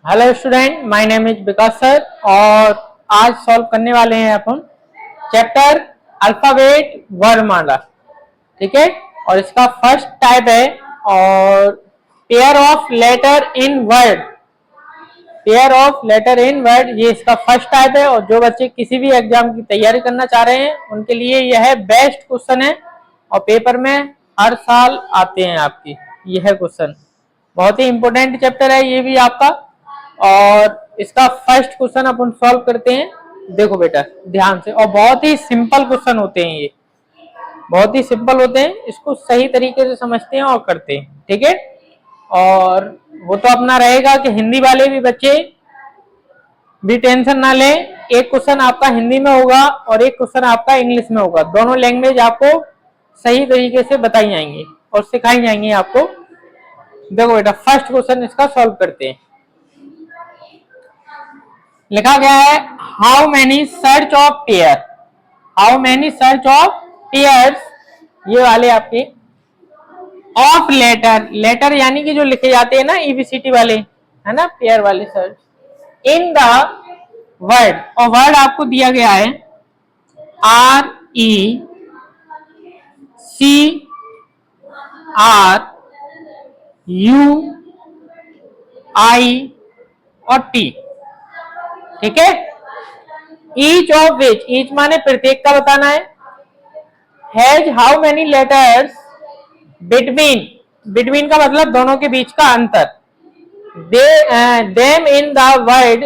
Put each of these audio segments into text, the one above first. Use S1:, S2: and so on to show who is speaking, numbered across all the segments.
S1: Hello student, my name is Vikas sir और आज solve करने वाले हैं अपन चैप्टर अल्फाबेट वर्णमाला। ठीक है, और इसका फर्स्ट टाइप है और pair of letter in word. Pair of letter in word ये इसका फर्स्ट टाइप है और जो बच्चे किसी भी एग्जाम की तैयारी करना चाह रहे हैं उनके लिए यह बेस्ट क्वेश्चन है और पेपर में हर साल आते हैं आपकी। यह क्वेश्चन बहुत ही इंपॉर्टेंट चैप्टर है ये भी आपका, और इसका फर्स्ट क्वेश्चन अपन सॉल्व करते हैं। देखो बेटा ध्यान से, और बहुत ही सिंपल क्वेश्चन होते हैं ये, बहुत ही सिंपल होते हैं, इसको सही तरीके से समझते हैं और करते हैं। ठीक है, और वो तो अपना रहेगा कि हिंदी वाले भी बच्चे भी टेंशन ना लें, एक क्वेश्चन आपका हिंदी में होगा और एक क्वेश्चन आपका इंग्लिश में होगा। दोनों लैंग्वेज आपको सही तरीके से बताई जाएंगी और सिखाई जाएंगी आपको। देखो बेटा फर्स्ट क्वेश्चन इसका सॉल्व करते हैं। लिखा गया है how many search of pair, how many search of pairs, ये वाले आपके ऑफ लेटर, लेटर यानी कि जो लिखे जाते हैं ना ईबीसीटी वाले, है ना, पेयर वाले सर्च इन द वर्ड, और वर्ड आपको दिया गया है RECR UI और T। ठीक है, ईच ऑफ विच, ईच माने प्रत्येक का बताना है, has how many letters between, between का मतलब दोनों के बीच का अंतर, them in the word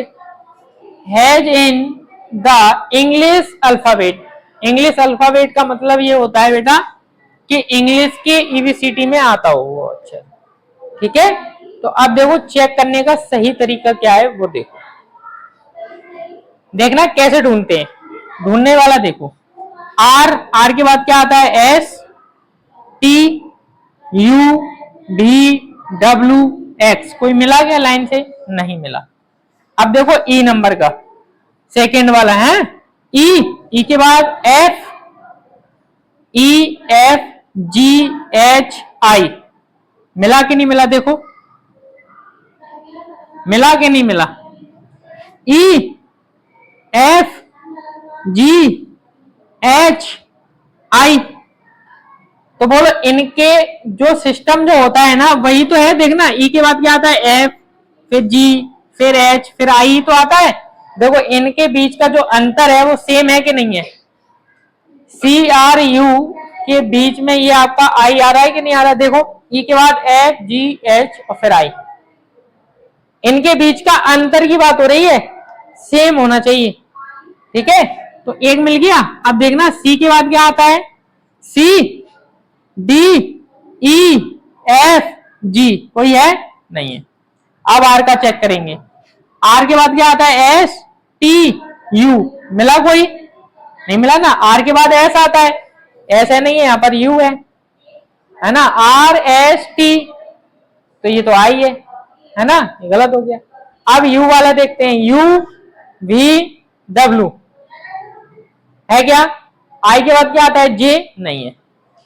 S1: has in the English alphabet. English alphabet का मतलब ये होता है बेटा कि इंग्लिश के ईबीसीटी में आता हो वो। अच्छा ठीक है, तो अब देखो चेक करने का सही तरीका क्या है वो देखो, देखना कैसे ढूंढते हैं। ढूंढने वाला देखो, आर, आर के बाद क्या आता है STUVWX, कोई मिला क्या लाइन से? नहीं मिला। अब देखो ई नंबर का सेकेंड वाला है ई के बाद FEFGHI, मिला कि नहीं मिला? देखो मिला कि नहीं मिला? EFGHI, तो बोलो इनके जो सिस्टम जो होता है ना वही तो है। देखना ई के बाद क्या आता है F, फिर G, फिर H, फिर I तो आता है। देखो इनके बीच का जो अंतर है वो सेम है कि नहीं है? CRU के बीच में ये आपका I आ रहा है कि नहीं आ रहा? देखो ई के बाद FGH और फिर I, इनके बीच का अंतर की बात हो रही है, सेम होना चाहिए। ठीक है, तो एक मिल गया। अब देखना सी के बाद क्या आता है CDEFG, कोई है? नहीं है। अब आर का चेक करेंगे, आर के बाद क्या आता है STU, मिला कोई? नहीं मिला ना। आर के बाद एस आता है, एस है नहीं है, यहाँ पर यू है ना, RST, तो ये तो आई है ना, ये गलत हो गया। अब यू वाला देखते हैं, UVW है क्या? आई के बाद क्या आता है J, नहीं है।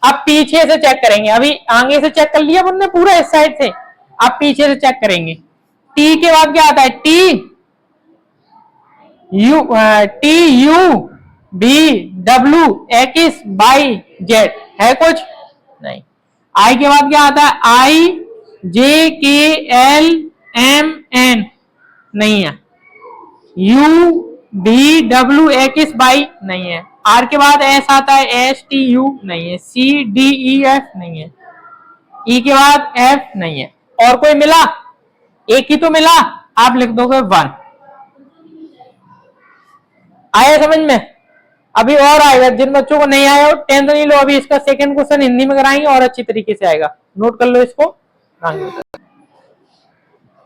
S1: अब पीछे से चेक करेंगे, अभी आगे से चेक कर लिया हमने पूरा इस साइड से, अब पीछे से चेक करेंगे। टी के बाद क्या आता है TUVWX है कुछ? नहीं। आई के बाद क्या आता है IJKLMN, नहीं है। UVWX नहीं है। आर के बाद एस आता है STU, नहीं है। CDEF नहीं है। ई के बाद F नहीं है। और कोई मिला? एक ही तो मिला, आप लिख दोगे 1। आया समझ में? अभी और आएगा, जिन बच्चों को नहीं आया हो टेंशन नहीं लो, अभी इसका सेकंड क्वेश्चन हिंदी में कराएंगे और अच्छी तरीके से आएगा, नोट कर लो इसको।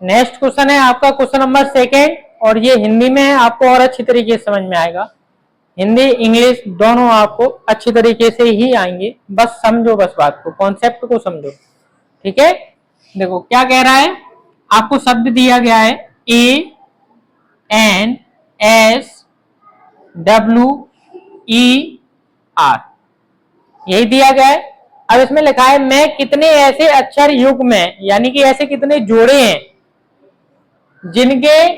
S1: नेक्स्ट क्वेश्चन है आपका क्वेश्चन नंबर सेकेंड, और ये हिंदी में है, आपको और अच्छी तरीके से समझ में आएगा। हिंदी इंग्लिश दोनों आपको अच्छी तरीके से ही आएंगे, बस समझो, बस बात को, कॉन्सेप्ट को समझो। ठीक है, देखो क्या कह रहा है, आपको शब्द दिया गया है ANSWER, यही दिया गया है। अब इसमें लिखा है मैं कितने ऐसे अक्षर युग में, यानी कि ऐसे कितने जोड़े हैं जिनके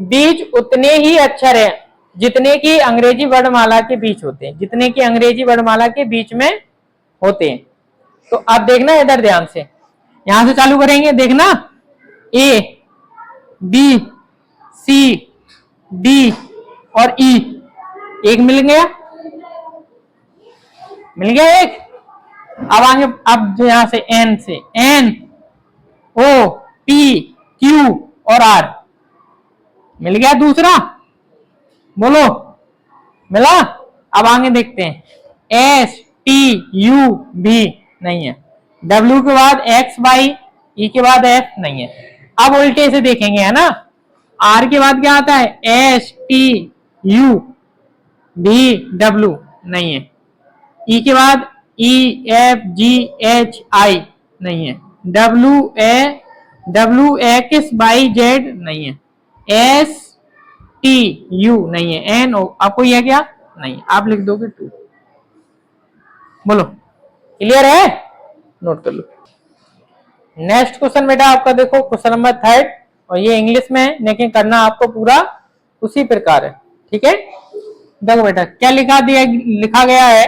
S1: बीच उतने ही अक्षर हैं जितने की अंग्रेजी वर्णमाला के बीच होते हैं, जितने की अंग्रेजी वर्णमाला के बीच में होते हैं। तो आप देखना इधर ध्यान से, यहां से चालू करेंगे, देखना ए बी सी डी और ई, एक मिल गया, मिल गया एक। अब आगे, अब यहां से एन ओ पी क्यू और आर, मिल गया दूसरा, बोलो मिला। अब आगे देखते हैं, एस टी यू भी नहीं है, डब्ल्यू के बाद एक्स वाई, ई के बाद एफ नहीं है। अब उल्टे से देखेंगे, है ना, आर के बाद क्या आता है, एस टी यू भी डब्ल्यू नहीं है, ई के बाद ई एफ जी एच आई नहीं है, डब्ल्यू एक्स वाई जेड नहीं है, एस टी यू नहीं है, एन ओ, आपको यह क्या नहीं, आप लिख दोगे टू। बोलो क्लियर है, नोट कर लो। नेक्स्ट क्वेश्चन बेटा आपका देखो, क्वेश्चन नंबर 3, और ये इंग्लिश में है लेकिन करना आपको पूरा उसी प्रकार है, ठीक है। देखो बेटा क्या लिखा गया है,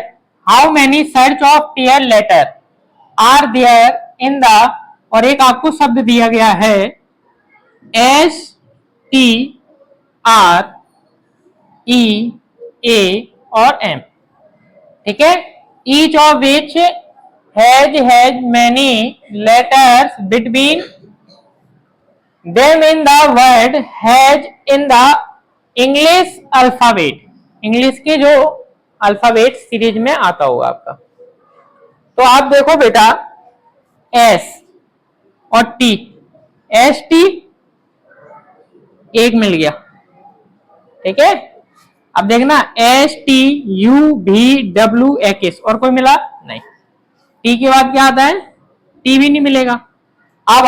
S1: how many search of tier letter are there in the, और एक आपको शब्द दिया गया है S T R E A और एम, ठीक है। Each of which has many letters between them in the word has in the English alphabet, English के जो अल्फाबेट सीरीज में आता होगा आपका। तो आप देखो बेटा, एस और टी, एस टी एक मिल गया, ठीक है। अब देखना एस टी यू भी डब्ल्यू एक्स, और कोई मिला नहीं, टी के बाद क्या आता है, टी भी नहीं मिलेगा। अब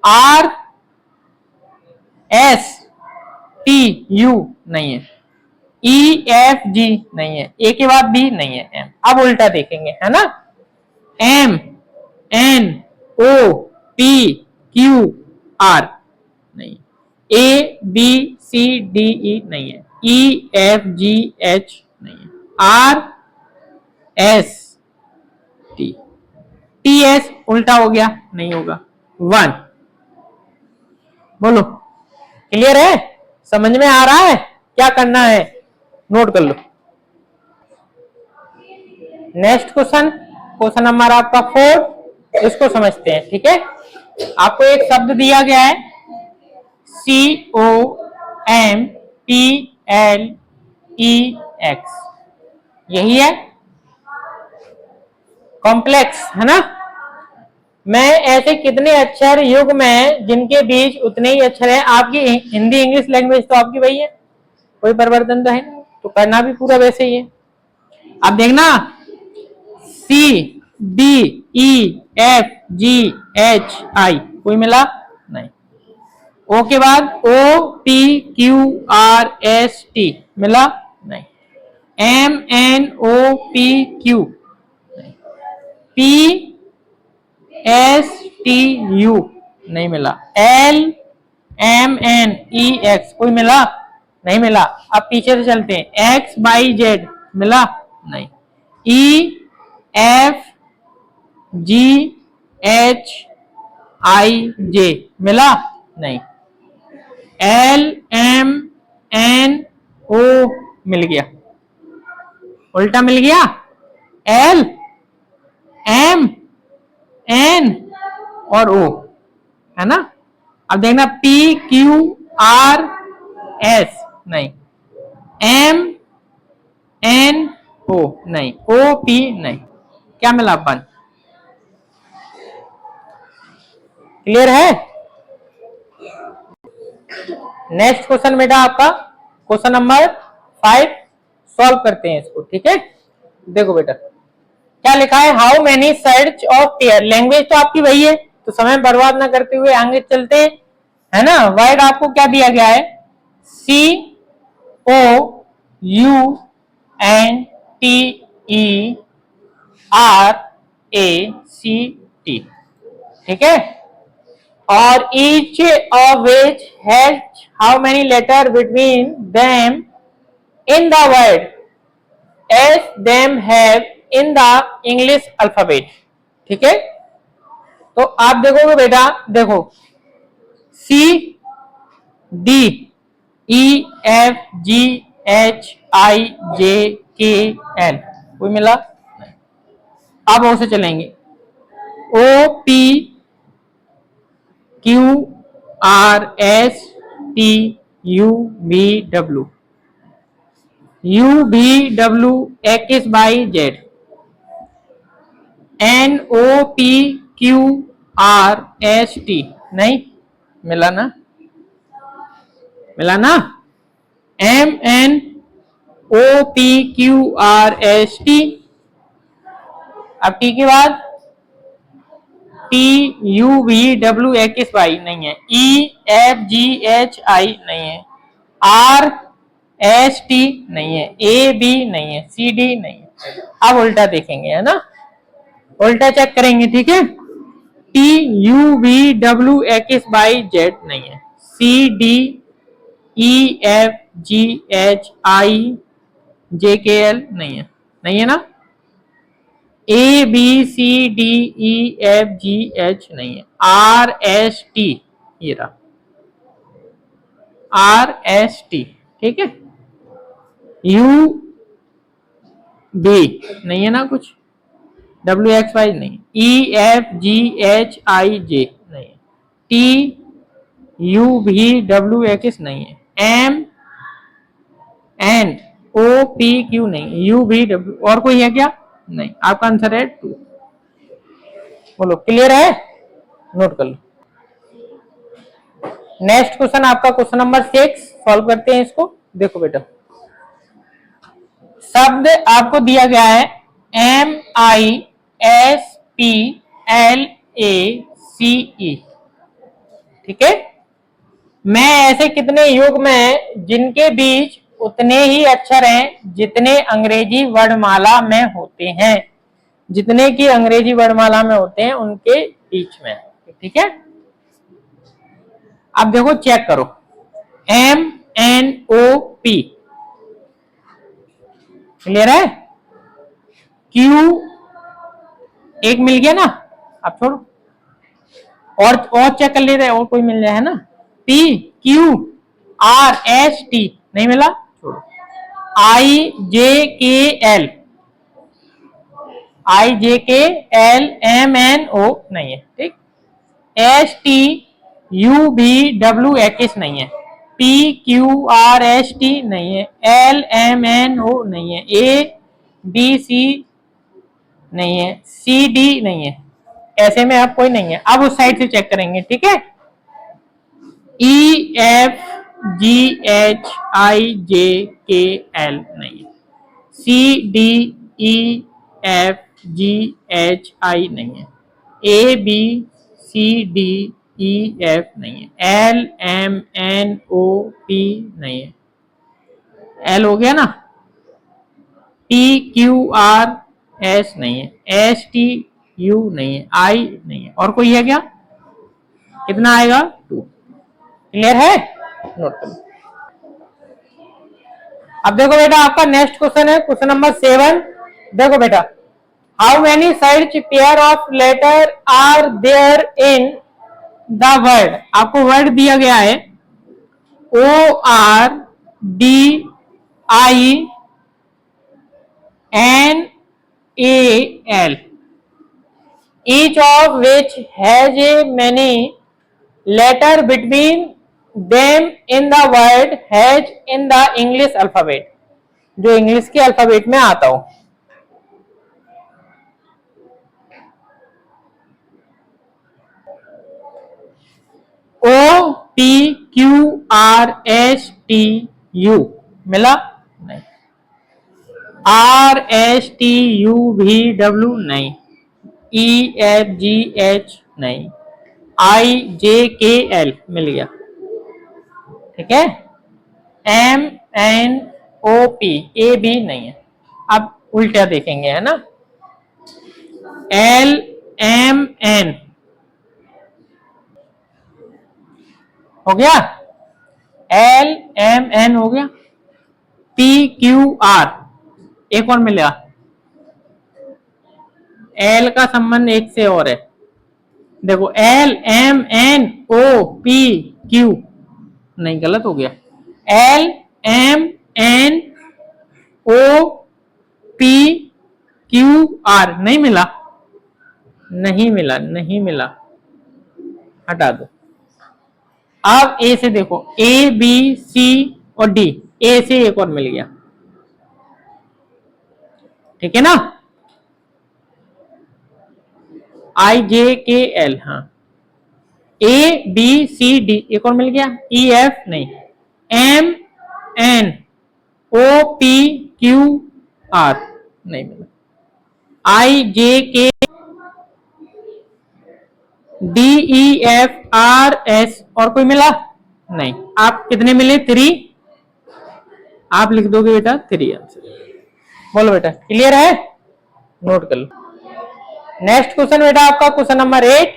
S1: आर एस टी यू नहीं है, ई एफ जी नहीं है, ए के बाद बी नहीं है, एम। अब उल्टा देखेंगे, है ना, M N O P Q R नहीं, ए बी सी डी ई नहीं है, ई एफ जी एच नहीं है, are S T, T S उल्टा हो गया, नहीं होगा, 1। बोलो क्लियर है, समझ में आ रहा है, क्या करना है नोट कर लो। नेक्स्ट क्वेश्चन, क्वेश्चन नंबर आपका 4, इसको समझते हैं, ठीक है। आपको एक शब्द दिया गया है C O M P L E X, यही है कॉम्प्लेक्स, है ना। मैं ऐसे कितने अक्षर युग्म में जिनके बीच उतने ही अक्षर हैं, आपकी हिंदी इंग्लिश लैंग्वेज तो आपकी वही है, कोई परिवर्तन तो है नहीं, तो करना भी पूरा वैसे ही है। अब देखना C D E F G H I, कोई मिला नहीं, ओ के बाद O P Q R S T मिला नहीं, M N O P Q नहीं, पी एस टी यू नहीं मिला, L M N E X कोई मिला नहीं मिला। अब पीछे से चलते हैं, एक्स वाई जेड मिला नहीं, ई एफ जी एच आई जे मिला नहीं, एल एम एन ओ मिल गया, उल्टा मिल गया, एल एम एन और ओ, है ना। अब देखना पी क्यू आर एस नहीं, एम एन ओ नहीं, ओ पी नहीं, क्या मिला 1। क्लियर है। नेक्स्ट क्वेश्चन बेटा आपका क्वेश्चन नंबर 5, सॉल्व करते हैं इसको, ठीक है। देखो बेटा क्या लिखा है, how many search of tier, language तो आपकी वही है, तो समय बर्बाद ना करते हुए आगे चलते हैं, है ना। वर्ड आपको क्या दिया गया है, C O U N T E R A C T, ठीक है। और each of which has how many letter between them in the word as them have in the English alphabet. ठीक है, तो आप देखोगे बेटा, देखो C D E F G H I J K L कोई मिला? अब और से चलेंगे O P Q R S T U V W U V W X Y Z N O P Q R S T नहीं मिला ना, मिला ना? M N O P Q R S T, अब T के बाद T U V W X Y नहीं है, E F G H I नहीं है, R S T नहीं है, A B नहीं है, C D नहीं है। अब उल्टा देखेंगे, है ना, उल्टा चेक करेंगे, ठीक है। T U V W X Y Z नहीं है, C D E F G H I J K L नहीं है, नहीं है ना, A B C D E F G H नहीं है, R S T ये रहा, R S T, ठीक है। U B नहीं है ना कुछ, W X Y नहीं, E F G H I J नहीं है, T U V W X नहीं है, M N O P Q नहीं, U V W और कोई है क्या? नहीं, आपका आंसर है 2। बोलो क्लियर है, नोट कर लो। नेक्स्ट क्वेश्चन आपका क्वेश्चन नंबर 6 सॉल्व करते हैं इसको। देखो बेटा, शब्द आपको दिया गया है MISPLACE, ठीक है। मैं ऐसे कितने युग्म हैं जिनके बीच उतने ही अक्षर हैं जितने अंग्रेजी वर्णमाला में होते हैं, जितने की अंग्रेजी वर्णमाला में होते हैं उनके बीच में, ठीक है। अब देखो चेक करो, MNOP क्लियर है, Q एक मिल गया ना, अब छोड़ो और चेक कर लेते हैं, और कोई मिल जाए, है ना, P Q R S T नहीं मिला, छोड़ो, I J K L I J K L M N O नहीं है, ठीक, S T U V W X नहीं है, P Q R S T नहीं है, L M N O नहीं है, A B C नहीं है, C D नहीं है, ऐसे में अब कोई नहीं है। अब उस साइड से चेक करेंगे, ठीक है। E F G H I J K L नहीं है, C D E F G H I नहीं है, A B C D E F नहीं है, L M N O P नहीं है, L हो गया ना, P Q R S नहीं है, S T U नहीं है, I नहीं है, और कोई है क्या? कितना आएगा? 2। क्लियर है, नोट कर लो। अब देखो बेटा, आपका नेक्स्ट क्वेश्चन है क्वेश्चन नंबर 7। देखो बेटा, how many sides pair of letter are there in the word, आपको वर्ड दिया गया है ORDINAL, each of which has a many letter between them in the word has in the English alphabet, जो English के alphabet में आता हो। OPQRSTU मिला नहीं, RSTUVW नहीं, EFGH नहीं, IJKL मिल गया, ठीक है। MNOP AB नहीं है। अब उल्टा देखेंगे, है ना, LMN हो गया, एल एम एन हो गया, पी क्यू आर, एक और मिलेगा, एल का संबंध एक से और है, देखो L M N O P Q, नहीं गलत हो गया, L M N O P Q R, नहीं मिला, नहीं मिला, नहीं मिला, हटा दो। अब ए से देखो, ए बी सी और डी, ए से एक और मिल गया, ठीक है ना, आई जे के एल, हाँ, ए बी सी डी एक और मिल गया, ई एफ नहीं, M N O P Q R नहीं मिला, I J K D E F R S और कोई मिला नहीं। आप कितने मिले? 3, आप लिख दोगे बेटा 3 आंसर। बोलो बेटा, क्लियर है? नोट कर लो। नेक्स्ट क्वेश्चन बेटा आपका क्वेश्चन नंबर 8,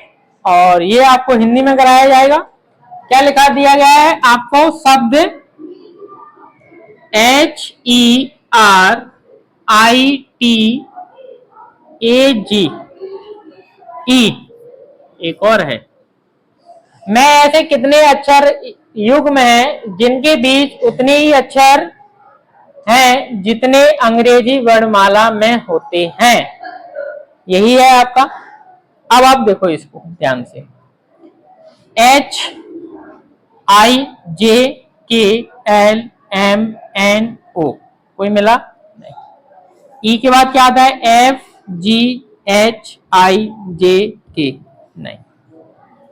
S1: और ये आपको हिंदी में कराया जाएगा। क्या लिखा दिया गया है आपको? शब्द HERITAGE, एक और है, में ऐसे कितने अक्षर युग्म हैं जिनके बीच उतने ही अक्षर हैं जितने अंग्रेजी वर्णमाला में होते हैं? यही है आपका। अब आप देखो इसको ध्यान से, HIJKLMNO कोई मिला नहीं। ई के बाद क्या आता है? FGHIJK नहीं।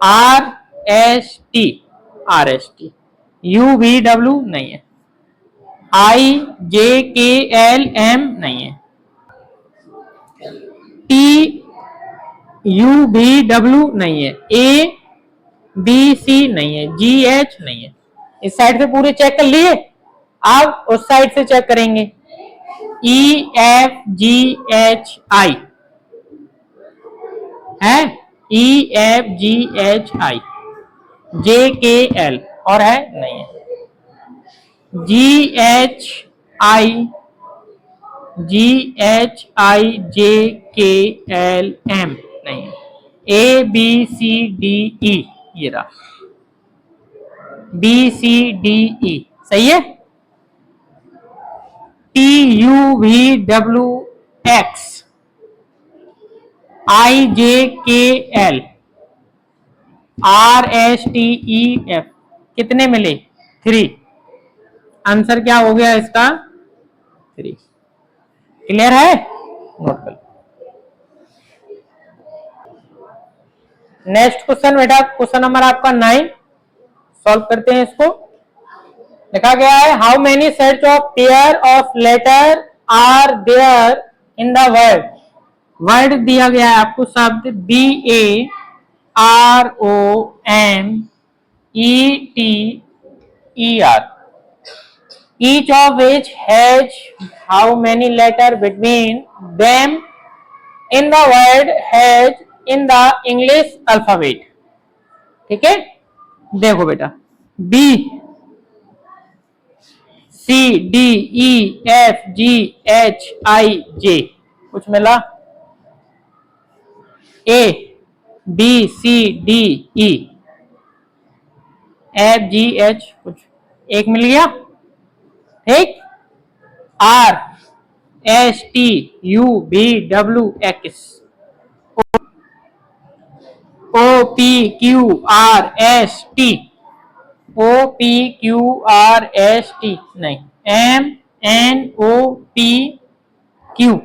S1: RST UVW नहीं है। IJKLM नहीं है। TUVW नहीं है। ABC नहीं है। GH नहीं है। इस साइड से पूरे चेक कर लिए, आप उस साइड से चेक करेंगे। EFGHI है, EFGHI, JKL और है नहीं है। GHIJKLM नहीं है। ABCDE ये रहा, BCDE सही है। TUVWX IJKL RSTEF कितने मिले? 3। आंसर क्या हो गया इसका? 3। क्लियर है? नोट कर। नेक्स्ट क्वेश्चन बेटा, क्वेश्चन नंबर आपका 9, सॉल्व करते हैं इसको। लिखा गया है, how many sets of pair of letter are there in the word. Word दिया गया है आपको शब्द BAROMETER, each of which has how many letter between them in the word has in the English alphabet। ठीक है, देखो बेटा, B C D E F G H I J कुछ मिला? A B C D E F G H कुछ एक मिल गया, ठीक। R S T U V W X O P Q R S T O P Q R S T नहीं। M N O P Q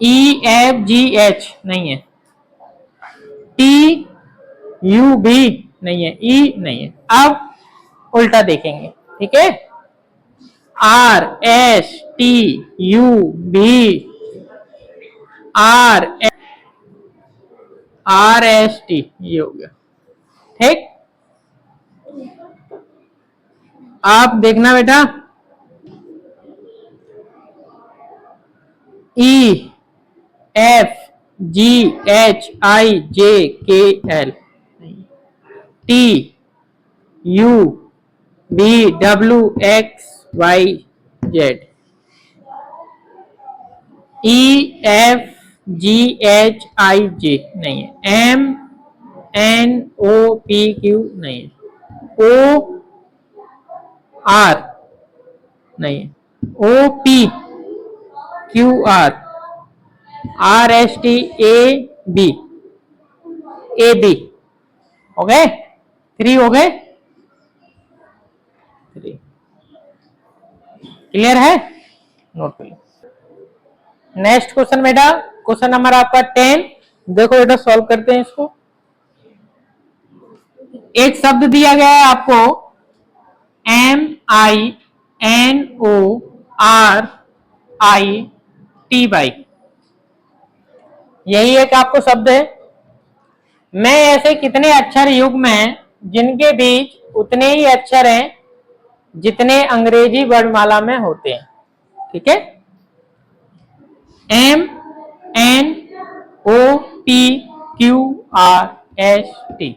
S1: E F G H नहीं है। T U B नहीं है। E नहीं है। अब उल्टा देखेंगे, ठीक है। R S T U B R S T ये हो गया, ठीक। आप देखना बेटा, E F G H I J K L T U B W X Y Z, E F G H I J नहीं है, M N O P Q नहीं है, ओ आर नहीं है, O P Q R, R S T A B, A B. हो गए? 3 हो गए? 3 क्लियर है? नोट कर लो। नेक्स्ट क्वेश्चन बेटा, क्वेश्चन नंबर आपका 10। देखो बेटा सॉल्व करते हैं इसको। एक शब्द दिया गया है आपको, M I N O R I T Y, यही एक आपको शब्द है। मैं ऐसे कितने अक्षर युग्म हैं जिनके बीच उतने ही अक्षर हैं जितने अंग्रेजी वर्णमाला में होते हैं। ठीक है, M N O P Q R S T,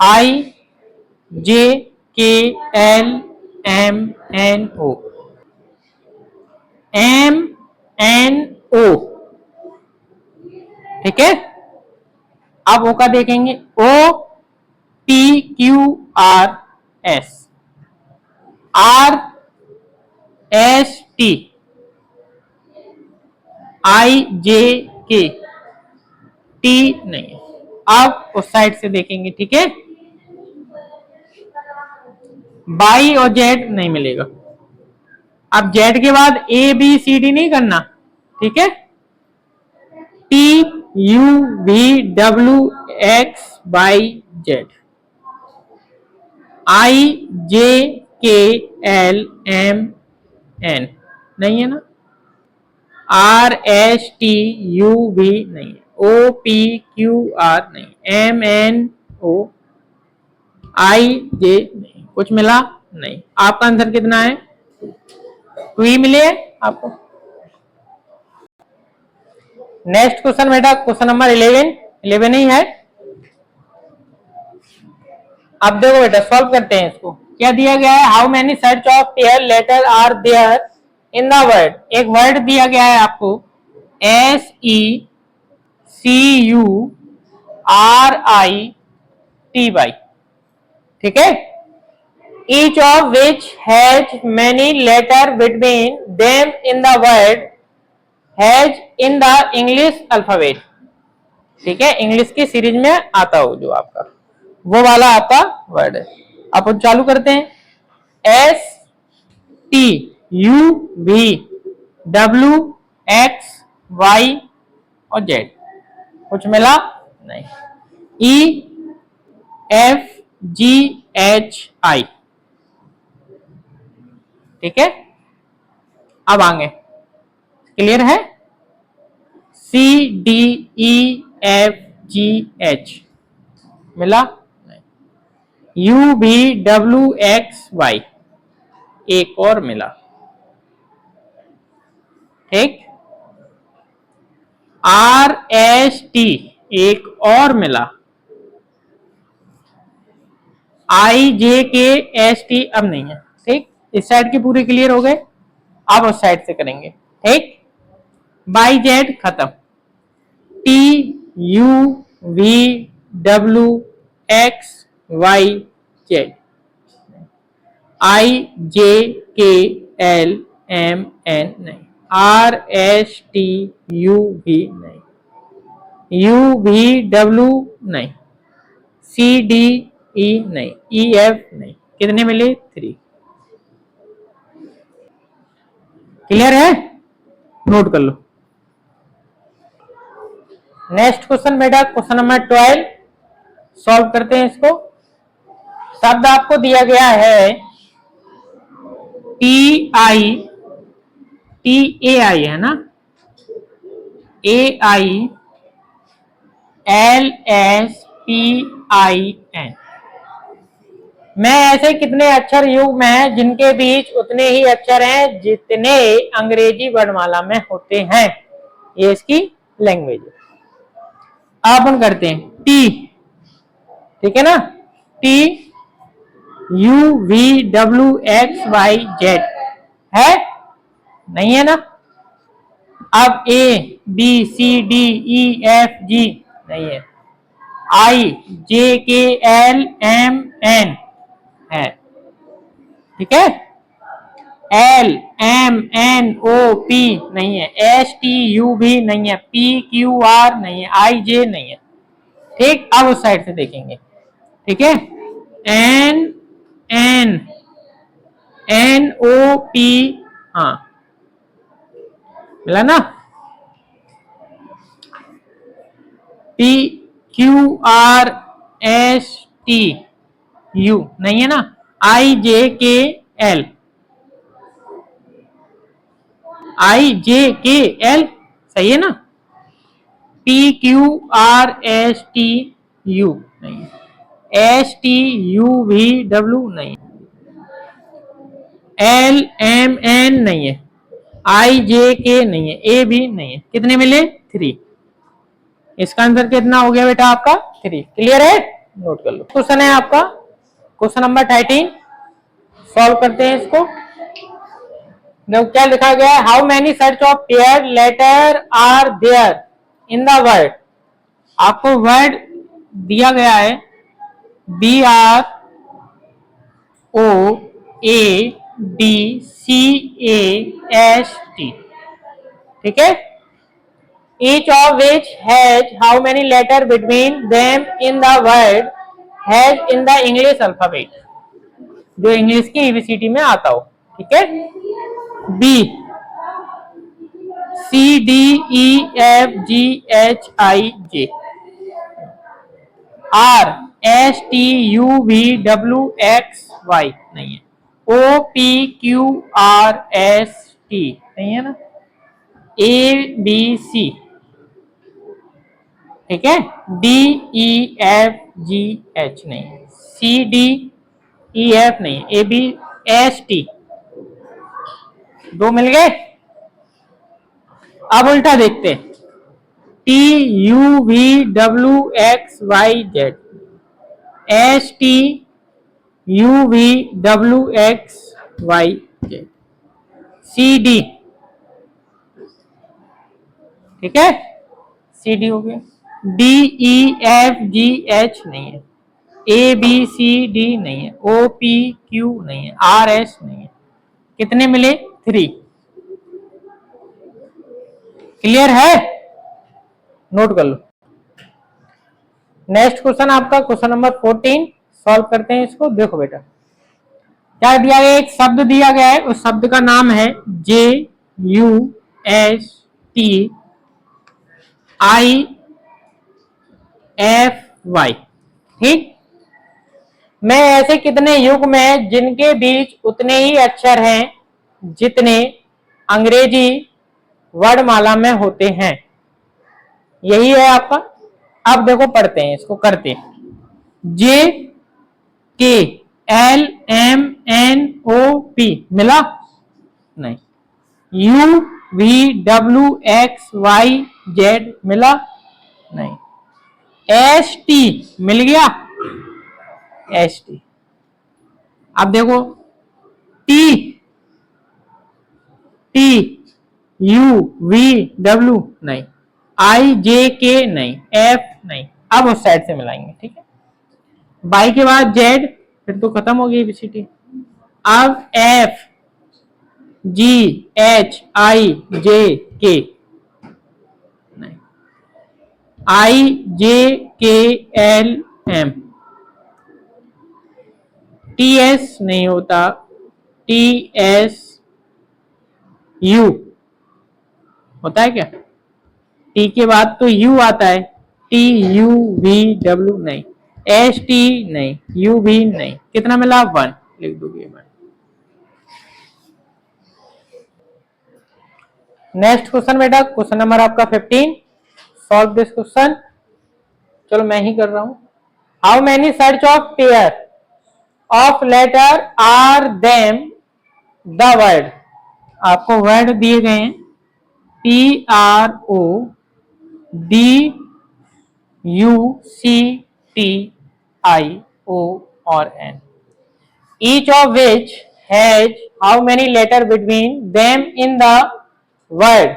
S1: I J K L M N O, M N O. ठीक है, अब ओ का देखेंगे, O P Q R S, R S T, I J K, T नहीं है। अब उस side से देखेंगे। ठीक है, बाई और जेड नहीं मिलेगा। अब जेड के बाद ए बी सी डी नहीं करना। ठीक है, T U V W X Y Z, I J K L M N नहीं है ना, R S T U V नहीं है, ओ पी क्यू आर नहीं, M N O I J नहीं, कुछ मिला नहीं। आपका आंसर कितना है? 2 ही मिले आपको। नेक्स्ट क्वेश्चन बेटा, क्वेश्चन नंबर 11 ही है। अब देखो बेटा सॉल्व करते हैं इसको। क्या दिया गया है? How many sets of pair letter are there in the word. एक वर्ड दिया गया है आपको, S E C U R I T Y. ठीक है, each of which has many letter between them in the word has in the English alphabet। ठीक है, English की सीरीज में आता हो जो आपका वो वाला आपका वर्ड है। अपन चालू करते हैं, S T U V W X Y और जेड, कुछ मिला नहीं, ई एफ जी एच आई। ठीक है, अब आगे क्लियर है, C D E F G H मिला नहीं, U B W X Y एक और मिला। ठीक, आर एस टी एक और मिला, आई जे के एस टी अब नहीं है। ठीक, इस साइड के पूरे क्लियर हो गए। अब उस साइड से करेंगे। ठीक, बाई जेड खत्म, T U V W X Y Z, I J K L M N नहीं, R S T U V नहीं, यू वी डब्ल्यू नहीं, सी डी ई नहीं, ई एफ नहीं। कितने मिले? 3। क्लियर है? नोट कर लो। नेक्स्ट क्वेश्चन बेटा, क्वेश्चन नंबर 12 सॉल्व करते हैं इसको। शब्द आपको दिया गया है T I, T A I है ना, A I L S P I N. मैं ऐसे कितने अक्षर युग्म हैं जिनके बीच उतने ही अक्षर हैं जितने अंग्रेजी वर्णमाला में होते हैं। ये इसकी लैंग्वेज है। अब अपन करते हैं टी ठीक है ना, T U V W X Y Z है, नहीं है ना। अब A B C D E F G नहीं है, I J K L M N है, ठीक है। L M N O P नहीं है, एस टी यू भी नहीं है, पी क्यू आर नहीं है, आई जे नहीं है, ठीक। अब उस साइड से देखेंगे, ठीक है। N N N O P, हाँ मिला ना। P Q R S T U नहीं है ना, आई जे के एल, आई जे के एल सही है ना। P Q R S T U नहीं है, S T U V W नहीं, एल एम एन नहीं है, आई जे के नहीं है, ए भी नहीं है। कितने मिले? 3। इसका आंसर कितना हो गया बेटा आपका? 3। क्लियर है? नोट कर लो। क्वेश्चन है आपका क्वेश्चन नंबर 13, सॉल्व करते हैं इसको। देखो क्या लिखा गया है, how many sets of pair letter are there in the word. आपको वर्ड दिया गया है B R O A D C A S T, ठीक है। Each of which has how many letters between them in the word has in the English alphabet, जो English की ABCD में आता हो, ठीक है। B C D E F G H I J, R S T U V W X Y नहीं है, O P Q R S T नहीं है ना, ए बी सी, ठीक है। D E F G H नहीं, C D E F नहीं, A B S T, 2 मिल गए। अब उल्टा देखते हैं, T U V W X Y Z, S T U V W X Y Z, C D, ठीक है, सी डी हो गया। D E F G H नहीं है, ए बी सी डी नहीं है, ओ पी क्यू नहीं है, आर एस नहीं है। कितने मिले? 3। क्लियर है? नोट कर लो। नेक्स्ट क्वेश्चन आपका क्वेश्चन नंबर 14, सॉल्व करते हैं इसको। देखो बेटा क्या दिया गया, एक शब्द दिया गया है, उस शब्द का नाम है J U S T I F Y, ठीक। में ऐसे कितने युग्म हैं जिनके बीच उतने ही अक्षर हैं जितने अंग्रेजी वर्णमाला में होते हैं, यही है आपका। अब देखो पढ़ते हैं इसको, करते हैं। J K L M N O P मिला नहीं, U V W X Y Z मिला नहीं, एस टी मिल गया, एस टी। अब देखो T T U V W नहीं, आई जे के नहीं, एफ नहीं। अब उस साइड से मिलाएंगे, ठीक है। बाई के बाद जेड, फिर तो खत्म हो गई एबीसीडी। अब F G H I J के नहीं, I J K L M, T S नहीं होता, टी एस यू होता है क्या? टी के बाद तो यू आता है, टी यू वी डब्ल्यू नहीं, एस टी नहीं, यू भी नहीं। कितना मिला? 1 लिख दोगे। नेक्स्ट क्वेश्चन बेटा क्वेश्चन नंबर आपका 15, सॉल्व दिस क्वेश्चन। चलो मैं ही कर रहा हूं। How many sets of pair of letter are them the word. आपको वर्ड दिए गए हैं P R O D U C T I, O or N. Each of which has how many letters between them in the word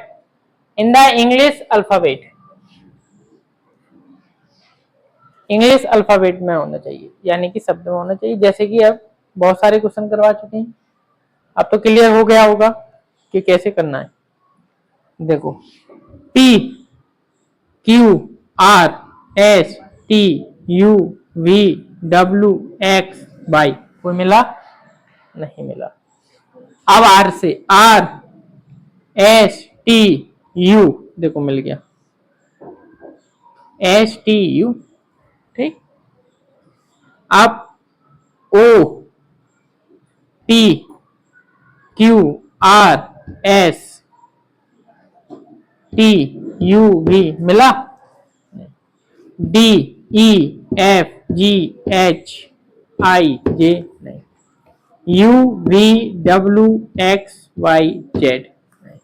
S1: in the English alphabet? English alphabet में होना चाहिए, यानी कि शब्द में होना चाहिए। जैसे कि अब बहुत सारे क्वेश्चन करवा चुके हैं, अब तो क्लियर हो गया होगा कि कैसे करना है। देखो, P Q R S T U V W X Y, कोई मिला? नहीं मिला। अब R से R S T U, देखो मिल गया, S T U, ठीक। अब O P Q R S T U V मिला? D E F G H I J नहीं, U V W X Y Z नहीं,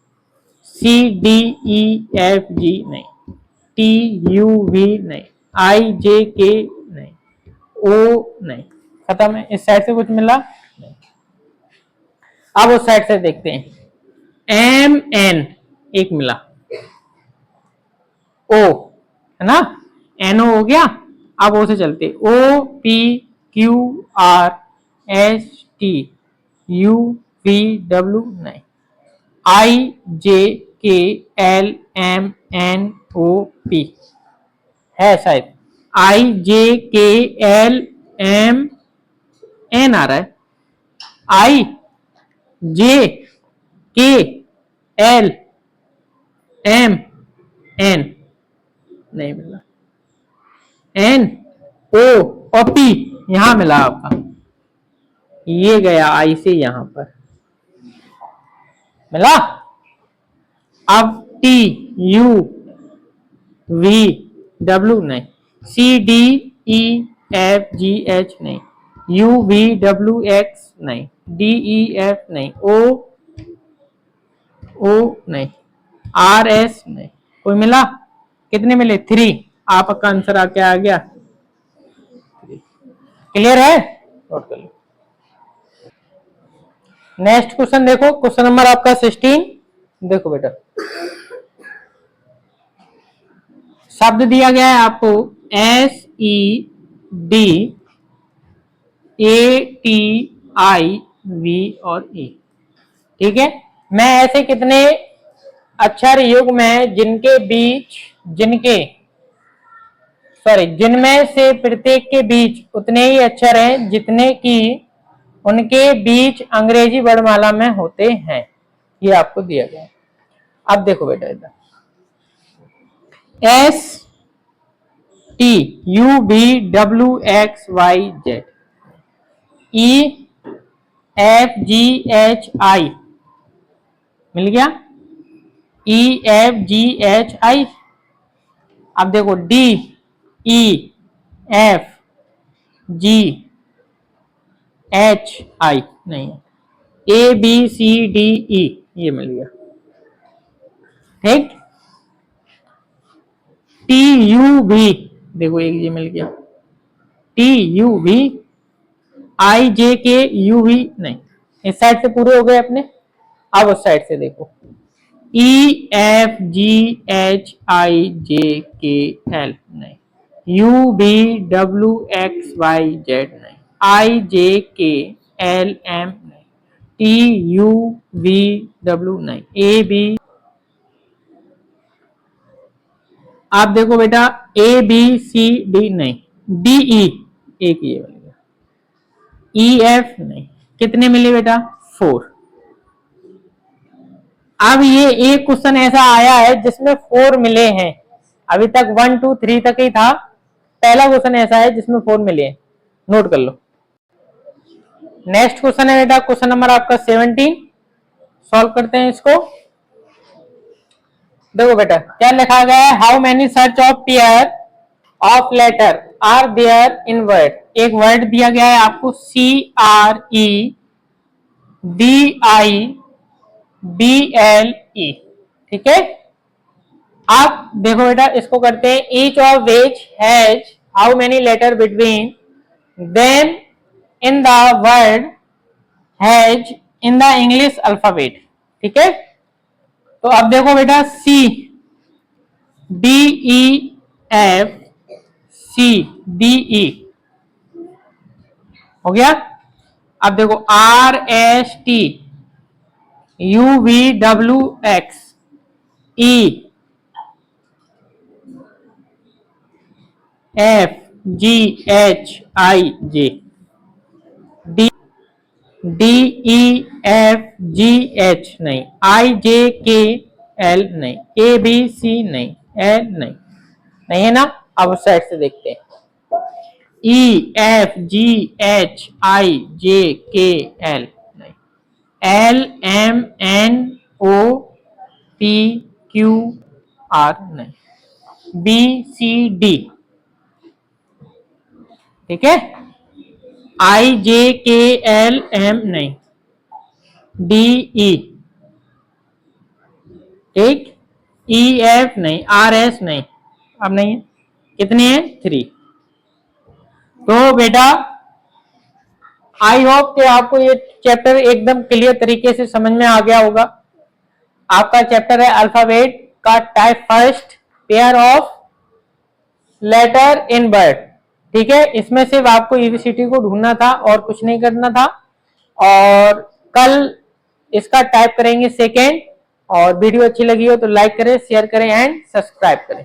S1: C D E F G नहीं, T U V नहीं, I J K नहीं, O नहीं। खत्म है। इस साइड से कुछ मिला नहीं। अब उस साइड से देखते हैं। M N एक मिला, O है ना, NO हो गया। अब O से चलते, O P Q R S T U V W नहीं, I J K L M N O P है शायद, I J K L M N आ रहा है, I J K L M N नहीं मिला, N O और P यहां मिला आपका, ये गया I से यहां पर मिला। अब T U V W नहीं, C D E F G H नहीं, U V W X नहीं, D E F नहीं, O नहीं, R S नहीं, कोई मिला? कितने मिले? 3। आपका आंसर आके आ गया। क्लियर है? नोट कर लो। नेक्स्ट क्वेश्चन देखो, क्वेश्चन नंबर आपका 16। देखो बेटा, शब्द दिया गया है आपको S E D A T I V और E, ठीक है। मैं ऐसे कितने अक्षर युग्म हैं जिनमें से प्रत्येक के बीच उतने ही अक्षर हैं जितने कि उनके बीच अंग्रेजी वर्णमाला में होते हैं, ये आपको दिया गया है। अब देखो बेटा, इधर S T U V W X Y Z E F G H I मिल गया, E F G H I। अब देखो D E F G H I नहीं है, A B C D E ये मिल गया, ठीक। T U V देखो एक ये मिल गया, T U V I J K U V नहीं। इस साइड से पूरे हो गए अपने। अब उस साइड से देखो, E F G H I J K L नहीं, U V W X Y Z नहीं, I J K L M नहीं, T U V W नहीं, A B। आप देखो बेटा, A B C D नहीं, D E एक ये बन गया, E F नहीं। कितने मिले बेटा? 4। अब ये एक क्वेश्चन ऐसा आया है जिसमें 4 मिले हैं। अभी तक 1 2 3 तक ही था, पहला क्वेश्चन ऐसा है जिसमें 4 मिले हैं। नोट कर लो। नेक्स्ट क्वेश्चन है बेटा, क्वेश्चन नंबर आपका 17। सॉल्व करते हैं इसको। देखो बेटा, क्या लिखा गया है? How many search of pair of letter are there in word. एक वर्ड दिया गया है आपको, CREDIBLE, ठीक है। आप देखो बेटा, इसको करते हैं। Each of which has how many letter between then in the word has in the English alphabet. ठीक है, तो अब देखो बेटा, C, D E F, C D E हो गया। अब देखो R S T, U V W X, E, F G H I J, D, D E F G H नहीं, आई जे के एल नहीं, ए बी सी नहीं, L नहीं, नहीं है ना। अब उस साइड से देखते हैं, ई F G H I J K L नहीं, L M N O P Q R नहीं, बी सी डी, ठीक है, I J K L M नहीं, डी ई, ठीक, ई एफ नहीं, आर एस नहीं, अब नहीं है, कितने हैं, 3। तो बेटा आई होप कि आपको ये चैप्टर एकदम क्लियर तरीके से समझ में आ गया होगा। आपका चैप्टर है अल्फाबेट का type first, pair of letter in word. ठीक है, इसमें सिर्फ आपको यूनिवर्सिटी को ढूंढना था और कुछ नहीं करना था। और कल इसका टाइप करेंगे सेकेंड। और वीडियो अच्छी लगी हो तो लाइक करें, शेयर करें एंड सब्सक्राइब करें।